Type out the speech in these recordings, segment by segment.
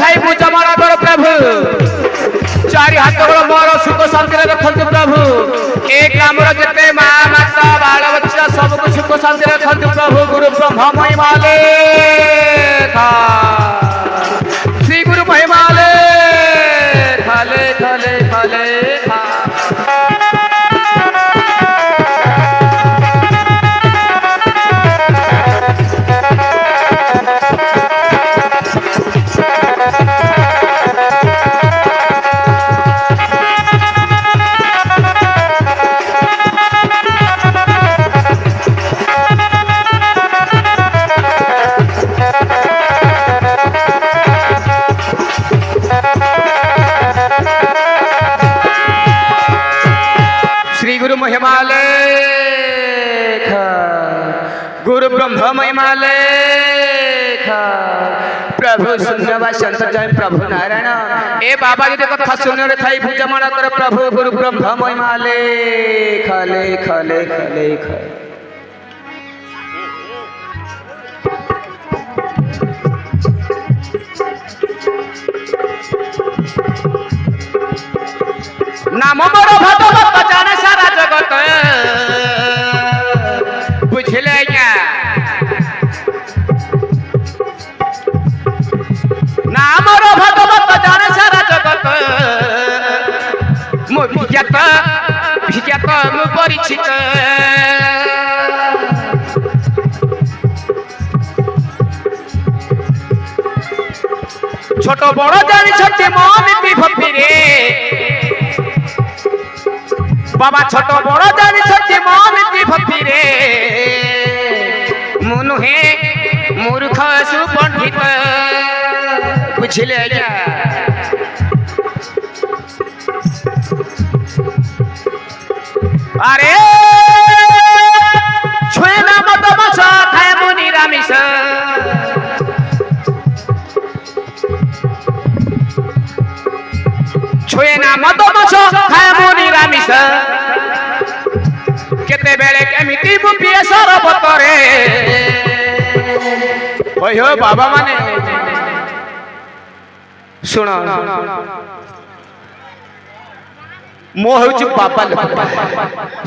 Thai पूजमान कर प्रभु चारि हाथ मोर सुख शांति रखते प्रभु एक आमर जिते माँ माता बाल बच्चा सबको सुख शांति रखते प्रभु गुरु ब्रह्म महिमाले श्री गुरु महिमाले खाले खाले खाले गुरु महिमाले गुरु ब्रह्म महिमाले प्रभु शून्यवा संत जय प्रभु नारायण ए बाबा जी कथा शून्य थाई पूजमान कर प्रभु गुरु ब्रह्म महिमाले खाले खाले खाले नाम मोर भगवत जाने सारा जगत बुझले नाम मोर भगवत जाने सारा जगत मो विज्ञात मो परिचित छोट बड़ जानी छथि मो नीति भक्ति रे बाबा छोट बड़ जानी छथि मो नीति भक्ति रे मुनु हे मूर्ख सुपंडित बुझले क्या अरे छुए ना मत मस खाए मुनि रामिस छुए ना मत मस खाए मुनि रामिस केते बेले केमिति बुपिए सरबत रे होय हो बाबा माने सुन मो हूँ बाबा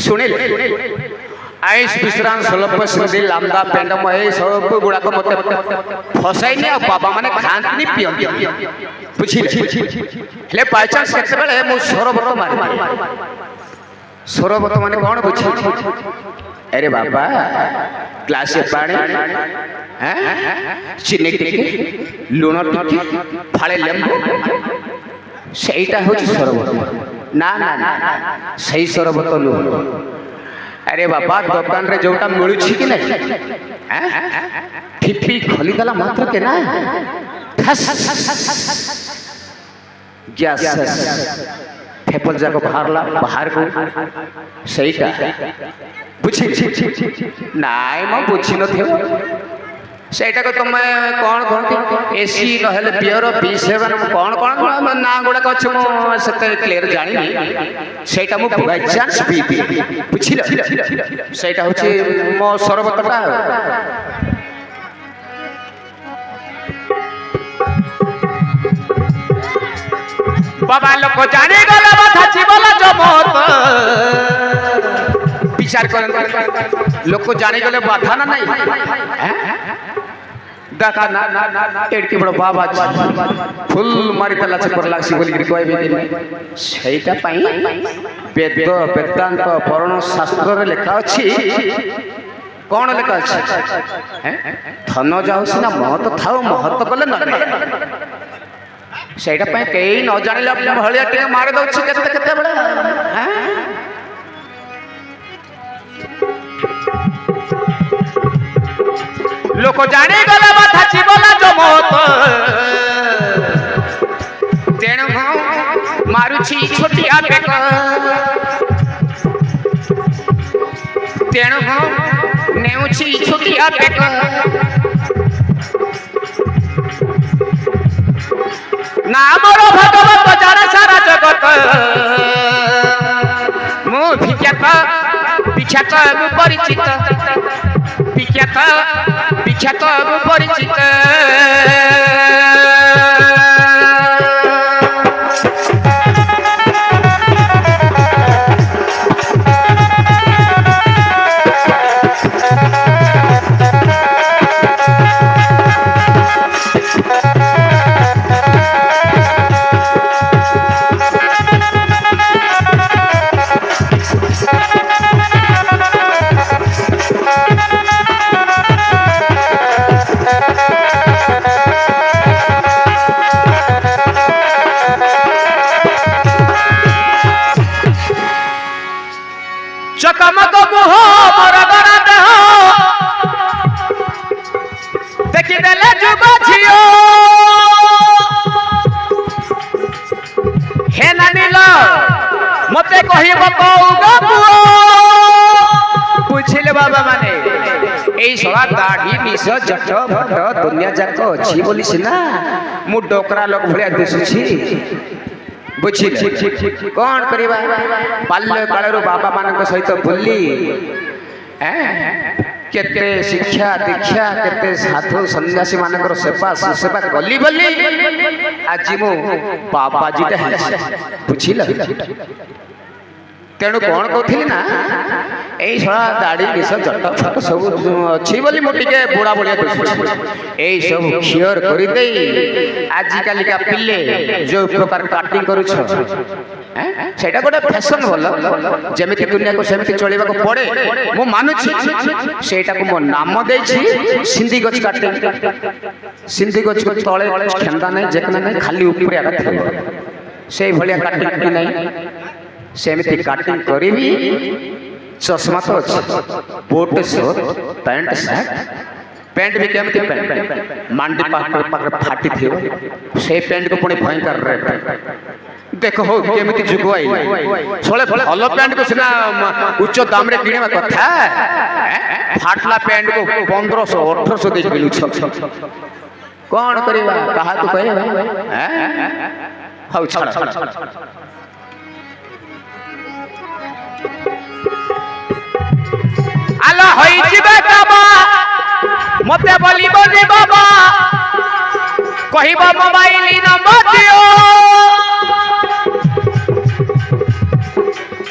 शुणिल आईस विश्राम स्वल्प सिंधी लांबा पेंड मई सब गुड़ाक मत फसाइनी आ बाबा माने खाती पीती बुझे बाय चान्स के स्वरबत मारे स्वरबत माने कौन बुझे अरे बाबा ग्लास पानी चीनी टिके लुण टिके फाड़े लेंबू सेटा हूँ स्वरबत ना ना ना सही स्वरबत नुह अरे बाबा दुकान रे जोटा मिलू कि नहीं ठिपी खोलीदेला मात्र के ना गैस फेपल जाक बाहरला बाहर को सहीटा बुझी नाई मो बुझी न सेटा को तुम कौन कहती एसी नहले बियर B7 कौन कौन ना गुड़ाक अच्छे मुझे क्लीयर जानी सेटा मु बाय चांस पी बुझिल सेटा होची मो सरबतटा बाबा लोक जाने गला बाधा जीवला जमत विचार कर लोक जाने गले बाधा ना नहीं दाता ना एडकी बड़ बाबा फुल मारी तला चक्कर लागसी बोली कहबे दिन सेटा पई वेद वेदांत पुराण शास्त्र रे लिखा अछि कौन लिखा अछि धन जाऊ सिना महत थाओ महत कले न सेटा पई केई न जानिला भलिया टिके मार दउछि केते केते बडा लोक जाने गला बाधा जीवला जमत तेणु मारुछि छोटिया बेक तेणु नेउछि छोटिया बेक नामर भगवत जाने सारा जगत मु विख्यात परिचित विख्यात परिचित चकमक मुह मोर गरा देह देखी देले जुग झियो हे नानील मते कहिब कौग पुओ बुझिले बाबा माने एई सळा दाढ़ी निस जट भट दुनिया जाक अछि बोली सिना मु डोकरा लोक भलिया दिसुछि बुझिले कोन करिबा बाल्य कालरो बाबा मानक सहित बुल्ली केते शिक्षा दीक्षा केते साधु सन्यासी मानकर सेवा सेवा गली बोली आज मु बाबाजीटा बुझिल तेणु कौन कहती ना यही छड़ा दाढ़ी निश जट फट सब अच्छी बोली मुझे बुढ़ा बुढ़िया यही सब क्लियर करदे आजिकल का पिले जो प्रकार काटिंग करुछ सेटा गोटे फैशन भल जमी दुनिया को सेमती चलवा पड़े मु मानुछि सेटा को मो नाम देछि सिंधी गछ काटिंग सिंधी गछ को तले खेंदा नहीं जेकना नहीं खाली ऊपर आगा थेबो से भलिया काटिंग नहीं सेमती काटिंग करी चश्मा तो अच्छे boat shirt pant shirt pant भी केमती पैंट मांडी पाखर फाटी थी से पैंट को पुणी भयंकर रेट देख हो केमती जुग आई छोले भल पैंट को सिना उच्च दाम रे किणवा कथा फाटला पैंट को 1500 1800 दे किनु कौन करबा कहा तो कहे हौ छड़ आला होई जिबे बाबा मते बोलिबो रे बाबा कहिबो मोबाइल नंबर दियो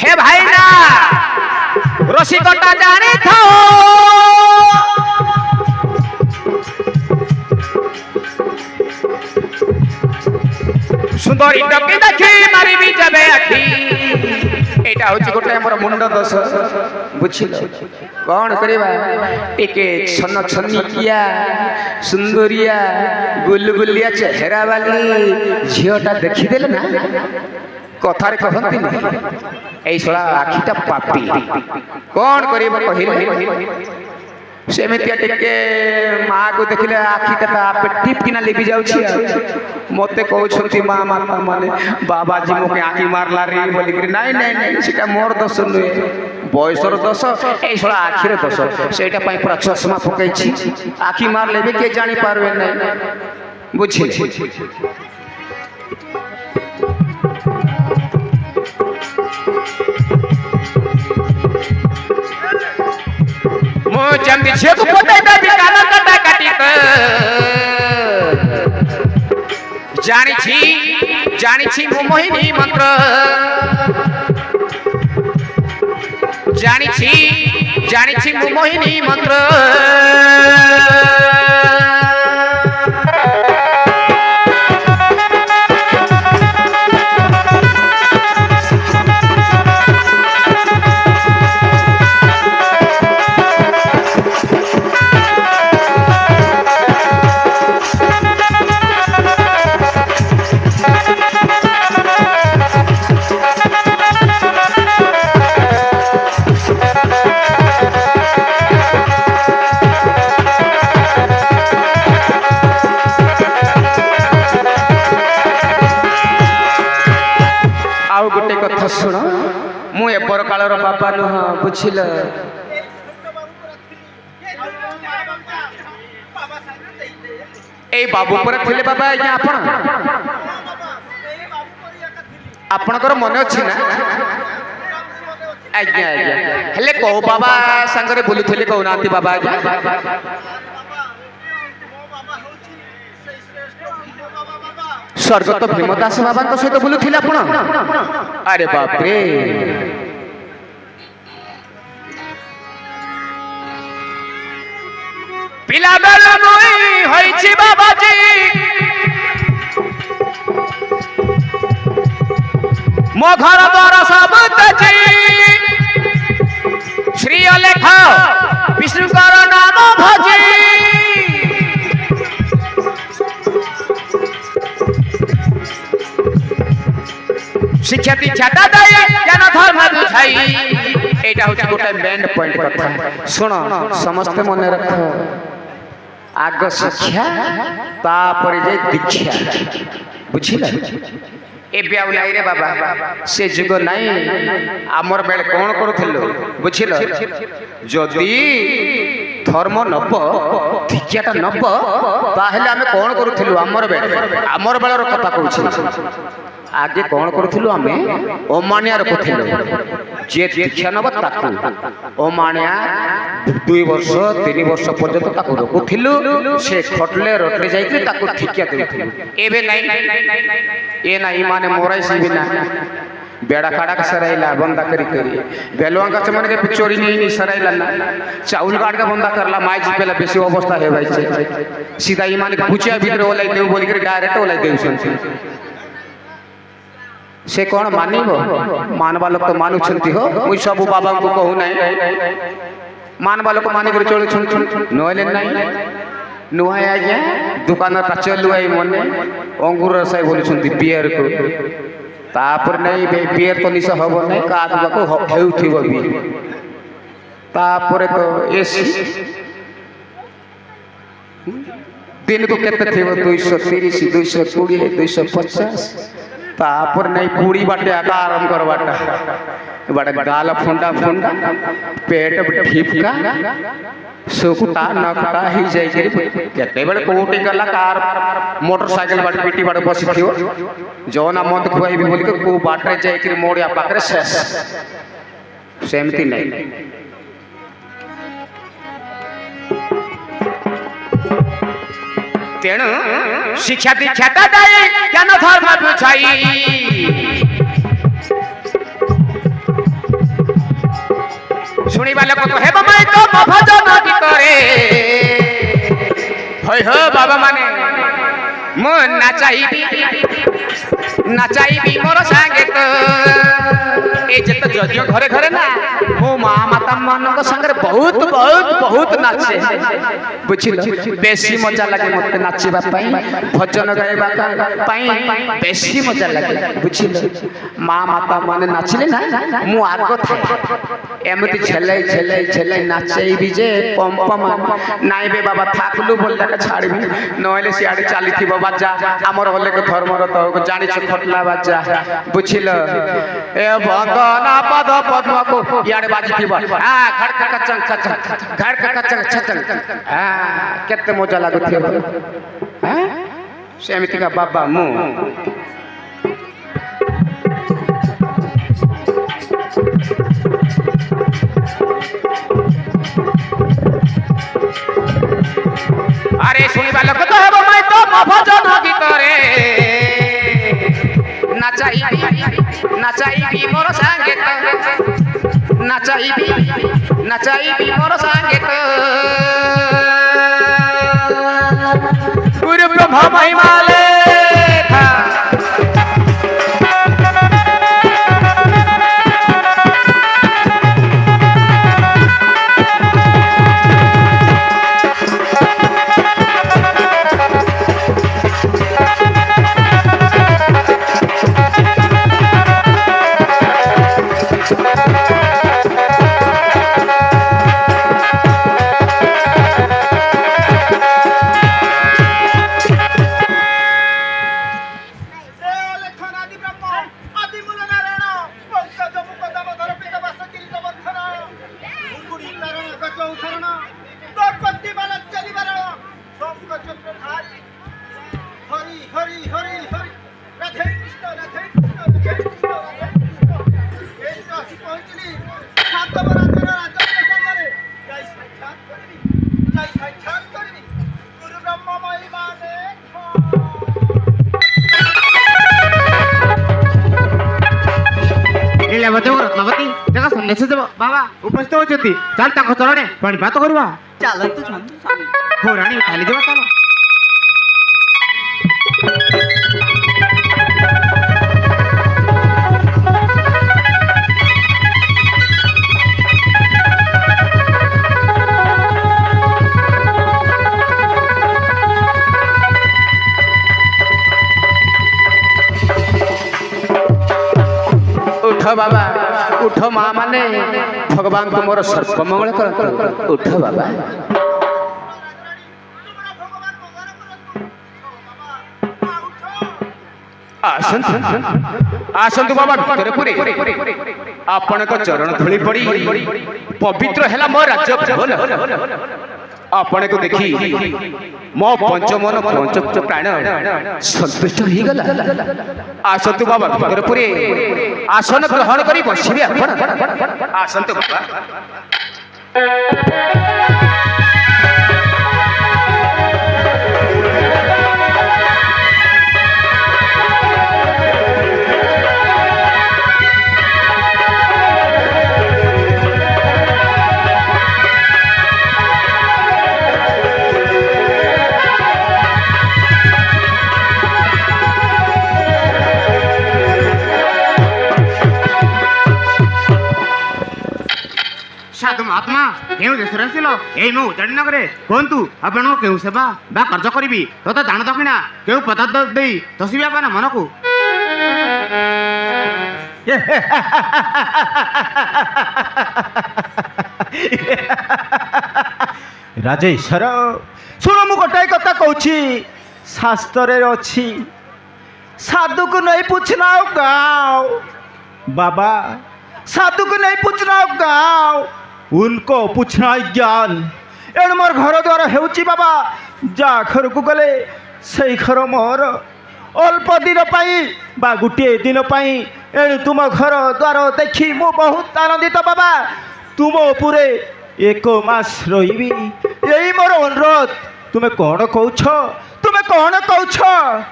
हे भाई ना रसिकटा जाने थाओ सुंदरी टकी देखी मारी भी जाबे आखी एटा होची गोटे हमर मुंड दोष बुझिल कौन करबा टिके छन छनिकिया सुंदरिया गुलगुलिया चेहरा वाली झियोटा देखि देले ना कथारे कहंती नहीं एई सळा आखिटा पापी कौन करबा कहिले सेमितिया टिके माँ को देखले आखिटा आपे टिप किना लेबि जाउछि मते कहउछंती माँ माता माने बाबाजी मोके आखि मारला रे बोली कि नहीं नहीं नहीं सेटा मोर दोष नुहे बयसर दोष ए सळा आखिरे दोष सेटा पई पूरा चश्मा पकैछि आखि मार लेबे के जानि पारबे नहीं बुझिले मो जंदी छे को पोते दाबी काला कटा काटी जानी छी मो मोहिनी मंत्र जानी छी मो मोहिनी मंत्र शुण मु एबर कालर बाबा नुह बुझिल ए बाबू पर थिले बाबा आज्ञा आपणकर मन अछि ना आज्ञा आज्ञा हेले को बाबा संगरे बोलुथिले को नाती बाबा आज्ञा स्वर्गत भीमदास बाबा सहित बोलुथिले आपण अरे बाप रे पिला बेल नई होइछि बाबाजी मो घर द्वार सब तेजी श्री अलेख विष्णुकर नाम भजी शिक्षा दीक्षा दादाई ज्ञान धर्म बुझाई এইটা হচ্ছে গোটাই মেন পয়েন্ট কথা শুনো সমস্তে মনে রাখো আগ শিক্ষা তারপরে যাই দীক্ষা বুঝিলে ଏବେ ଆଉ ନାଇଁ ରେ ବାବା ସେ ଯୁଗ ନାଇଁ ଆମର ବେଳେ କ'ଣ କରୁଥିଲୁ ବୁଝିଲ ଯଦି ଧର୍ମ ନବ ଦୀକ୍ଷାଟା ନବ ତାହେଲେ ଆମେ କ'ଣ କରୁଥିଲୁ ଆମର ବେଳର କଥା କହୁଛି ଆଗେ କ'ଣ କରୁଥିଲୁ ଆମେ ଅମାନିଆ ରଖୁଥିଲୁ ଯିଏ ଦୀକ୍ଷା ନବ ତାକୁ ଅମାନିଆ 2 ବର୍ଷ 3 ବର୍ଷ ପର୍ଯ୍ୟନ୍ତ ତାକୁ ରଖୁଥିଲୁ ସେ ଖଟଲେ ରଟଲେ ଯାଇକି ତାକୁ ଦୀକ୍ଷା ଦେଉଥିଲୁ ଏବେ ନାଇଁ ଏ ନାଇଁ ମାନେ ମୋରାଇ ସିବିନା बेड़ा काड़ा का सराइला बंदा करी बेलवा का चमन के चोरी नहीं सराइला ना चाउल काट का बंदा करला माई जी पेला बेसी अवस्था है भाई सीधा ईमान के पूछिया भीतर ओलाई देव बोल के डायरेक्ट ओलाई देव से कौन मानिबो मानवा लोग तो मानुछंती हो मुई सब बाबा को कहू नहीं मानवा लोग मानि कर चोली छुन नहले नहीं नुहाय आज्ञा दुकान चलु आई मने अंगूर रसाई बोलुछंती बियर को तापर नहीं बियर तो निशा हब नहीं कादुआ को हेउथिबो भी तापर तो एसी दिन को केते थिबो 230 220 250 तापर नहीं पूरी बाटे आका आराम कर बाटा बड़ा गाल फुंडा फुंडा पेट ठीपका सुकुटा नकटा ही जाई केते बेले कोटी गला कार मोटरसाइकिल बाटे पीटी बाटे बसी थियो जोना मत खुआई भी बोल के को बाटे जाई के मोड़िया पाकरे शेष सेमती नहीं तेणु शिक्षा दीक्षा दाई ज्ञान धर्म बुझाई शुणिबा लोक तो हेब माई तो भजन गीतरे होय हो बाबा माने मो नाचाइबी मोर संगे तो ए जत जज्ञ घरे घरे ना मो माँ माता मान संगे बहुत बहुत बहुत नाचे बुझिल बेसी मजा लगे मत नाचिबा पाई भजन गाइबा पाई बेसी मजा लगे बुझिल माँ माता माने नाचिले ना मु आगो थाए एमती झेलाई झेलाई झेलाई नाचेबी जे पंपम नाइ बे बाबा थाकलु बोलला का छाड़बी नहले सियाडे चाली थिबो बाजा हमर होले के धर्मर तो जानि छ खटला बाजा बुझिल ए भगना पद पद्म को याडे बाजी थिबो आ खड़का कचंग कचंग खड़का कचंग छचंग आ केते मजा लागु थिबो हैं सेमिति का बाबा मु अरे सुनिबा लोक तो हेबो माई तो भजन गीतरे नाचाइबी मोर संगे तो नाचाइबी मोर संगे तो गुरु ब्रह्मा महिमा लेखा बाबा उपस्थित होती चल चरणे पाणीपात करवा चलतु हो राणी खाली देवा चलो उठ बाबा उठ माँ माने भगवान तुमर सर्वमंगल करंतु उठ बाबा आसंतु बाबा भितर पुरे आपण को चरण धूली पड़ी पवित्र हैला मो राज्य भवन आपण को देखी मो पंचमन पंच प्राण संतुष्ट हो गला आसंतु बाबा भितर पुरे आसन ग्रहण करी बसिबे आपण आसंतु बाबा साधु महात्मा क्यों देश आसिल यही मो उजाड़ी नगरे कहतु आपण क्यों सेवा बा कार्य करी तथा दान दक्षिणा क्यों पदार्थ दे तसबी आप मन को राजेश्वर शुण मु गोटाए कथा कहूँ शास्त्र अच्छी साधु को नहीं पूछना गाँव बाबा साधु को नहीं पूछना गाँव उनको पूछना ज्ञान एणु मोर घर द्वार हेउची बाबा जा घर को गले से घर मोर अल्प दिन पाई बा गोटे दिन पाई एणु तुम घर द्वार देखी मु बहुत आनंदित बाबा तुम पूरे एक मास रही यही मोर अनुरोध तुम्हें कौन कौछ तुम्हें कौन कौछ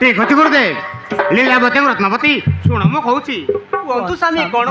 ठीक अछि गुरुदेव लीलावती रत्नवती शुण मु कहूँ स्वामी कौन